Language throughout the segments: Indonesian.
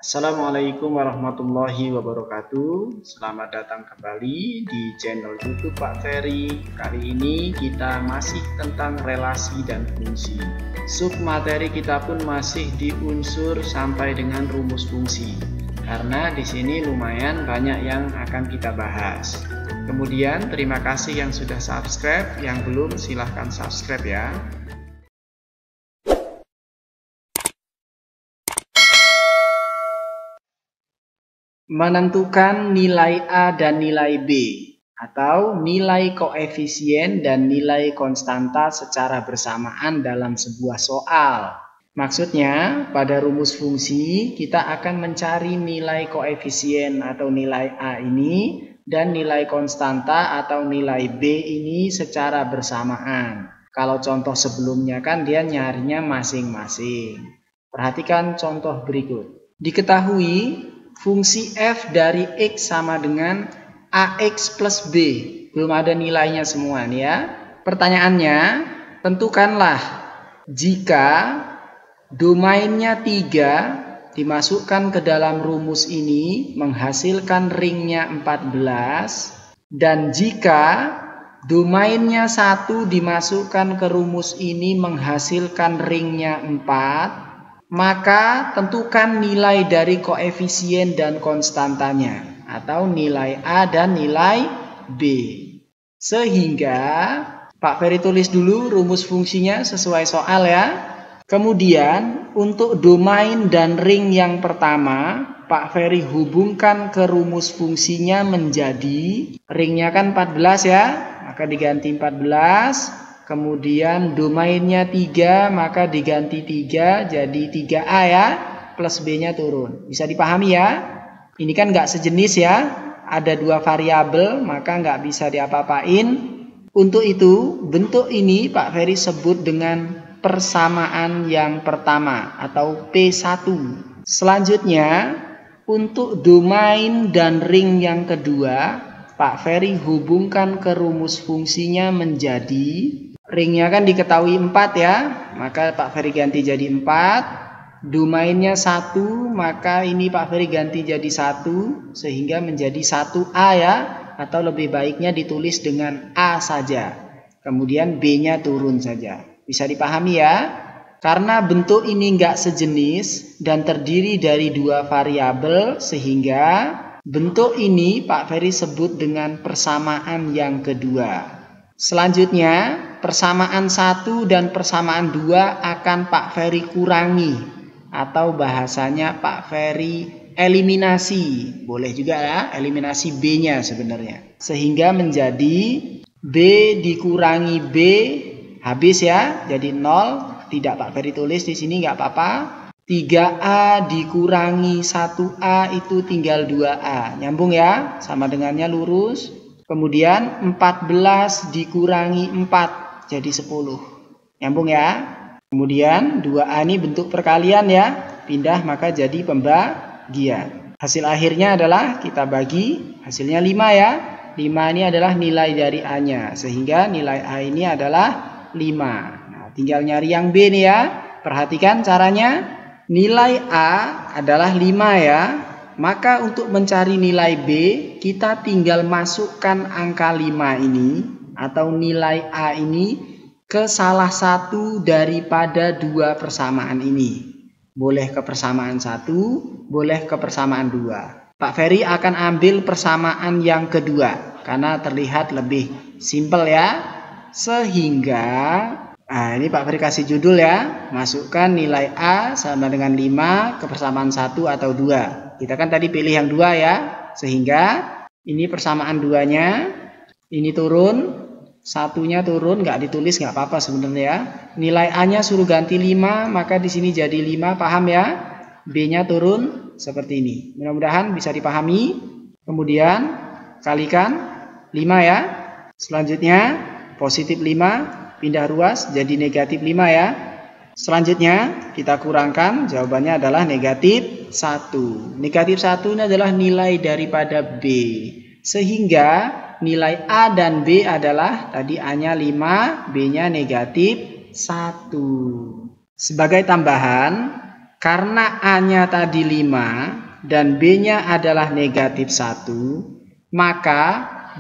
Assalamualaikum warahmatullahi wabarakatuh. Selamat datang kembali di channel YouTube Pak Ferry. Kali ini kita masih tentang relasi dan fungsi. Submateri kita pun masih di unsur sampai dengan rumus fungsi. Karena di sini lumayan banyak yang akan kita bahas. Kemudian terima kasih yang sudah subscribe, yang belum silahkan subscribe ya. Menentukan nilai A dan nilai B atau nilai koefisien dan nilai konstanta secara bersamaan dalam sebuah soal. Maksudnya pada rumus fungsi kita akan mencari nilai koefisien atau nilai A ini dan nilai konstanta atau nilai B ini secara bersamaan. Kalau contoh sebelumnya kan dia nyarinya masing-masing. Perhatikan contoh berikut. Diketahui fungsi f dari x sama dengan ax plus b. Belum ada nilainya semua nih ya. Pertanyaannya, tentukanlah jika domainnya 3 dimasukkan ke dalam rumus ini menghasilkan ringnya 14. Dan jika domainnya 1 dimasukkan ke rumus ini menghasilkan ringnya 4. Maka tentukan nilai dari koefisien dan konstantanya atau nilai A dan nilai B. Sehingga Pak Ferry tulis dulu rumus fungsinya sesuai soal ya. Kemudian untuk domain dan ring yang pertama Pak Ferry hubungkan ke rumus fungsinya menjadi ringnya kan 14 ya, maka diganti 14. Kemudian domainnya 3 maka diganti 3 jadi 3A ya, plus B-nya turun. Bisa dipahami ya? Ini kan nggak sejenis ya, ada dua variabel maka nggak bisa diapa-apain. Untuk itu bentuk ini Pak Ferry sebut dengan persamaan yang pertama atau P1. Selanjutnya untuk domain dan ring yang kedua Pak Ferry hubungkan ke rumus fungsinya menjadi ringnya kan diketahui 4 ya, maka Pak Ferry ganti jadi 4. Domainnya 1, maka ini Pak Ferry ganti jadi 1 sehingga menjadi 1A ya, atau lebih baiknya ditulis dengan A saja. Kemudian B-nya turun saja. Bisa dipahami ya? Karena bentuk ini enggak sejenis dan terdiri dari dua variabel sehingga bentuk ini Pak Ferry sebut dengan persamaan yang kedua. Selanjutnya, persamaan 1 dan persamaan 2 akan Pak Ferry kurangi atau bahasanya Pak Ferry eliminasi. Boleh juga ya, eliminasi B-nya sebenarnya. Sehingga menjadi B dikurangi B habis ya, jadi 0. Tidak Pak Ferry tulis di sini nggak apa-apa. 3A dikurangi 1A itu tinggal 2A. Nyambung ya, sama dengannya lurus. Kemudian 14 dikurangi 4 jadi 10. Nyambung ya. Kemudian 2A ini bentuk perkalian ya. Pindah maka jadi pembagian. Hasil akhirnya adalah kita bagi. Hasilnya 5 ya. 5 ini adalah nilai dari A-nya. Sehingga nilai A ini adalah 5. Nah, tinggal nyari yang B nih ya. Perhatikan caranya. Nilai A adalah 5 ya. Maka untuk mencari nilai B, kita tinggal masukkan angka 5 ini atau nilai A ini ke salah satu daripada dua persamaan ini. Boleh ke persamaan 1, boleh ke persamaan 2. Pak Ferry akan ambil persamaan yang kedua karena terlihat lebih simpel ya. Sehingga, ini Pak Ferry kasih judul ya, masukkan nilai A sama dengan 5 ke persamaan 1 atau 2. Kita kan tadi pilih yang 2 ya, sehingga ini persamaan 2-nya, ini turun, 1-nya turun, nggak ditulis nggak apa-apa sebenarnya ya. Nilai A-nya suruh ganti 5, maka di sini jadi 5, paham ya? B-nya turun seperti ini. Mudah-mudahan bisa dipahami. Kemudian kalikan 5 ya. Selanjutnya positif 5, pindah ruas jadi negatif 5 ya. Selanjutnya kita kurangkan, jawabannya adalah negatif 1. Negatif 1 ini adalah nilai daripada B. Sehingga nilai A dan B adalah tadi A-nya 5, B-nya negatif 1. Sebagai tambahan, Karena A-nya tadi 5 dan B-nya adalah negatif 1, maka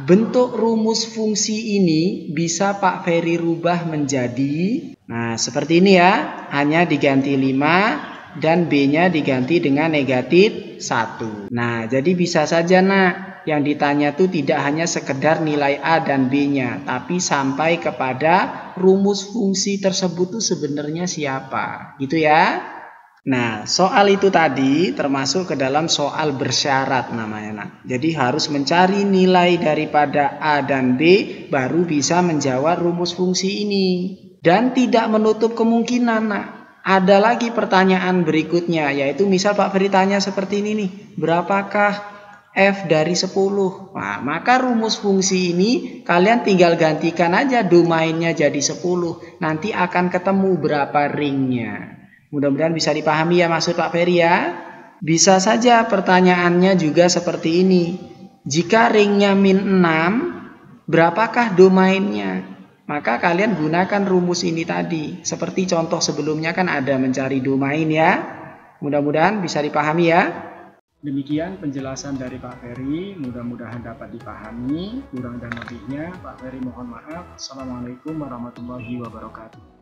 bentuk rumus fungsi ini bisa Pak Ferry rubah menjadi, nah seperti ini ya, A-nya diganti 5 dan B-nya diganti dengan negatif 1. Nah, jadi bisa saja nak, yang ditanya tuh tidak hanya sekedar nilai A dan B-nya, tapi sampai kepada rumus fungsi tersebut tuh sebenarnya siapa, gitu ya. Nah, soal itu tadi termasuk ke dalam soal bersyarat namanya, nak. Jadi harus mencari nilai daripada A dan B baru bisa menjawab rumus fungsi ini. Dan tidak menutup kemungkinan, nak. Ada lagi pertanyaan berikutnya, yaitu misal Pak Ferry tanya seperti ini nih, berapakah F dari 10? Nah, maka rumus fungsi ini kalian tinggal gantikan aja domainnya jadi 10. Nanti akan ketemu berapa ringnya. Mudah-mudahan bisa dipahami ya maksud Pak Ferry ya. Bisa saja pertanyaannya juga seperti ini. Jika ringnya min 6, berapakah domainnya? Maka kalian gunakan rumus ini tadi. Seperti contoh sebelumnya kan ada mencari domain ya. Mudah-mudahan bisa dipahami ya. Demikian penjelasan dari Pak Ferry. Mudah-mudahan dapat dipahami. Kurang dan lebihnya Pak Ferry mohon maaf. Assalamualaikum warahmatullahi wabarakatuh.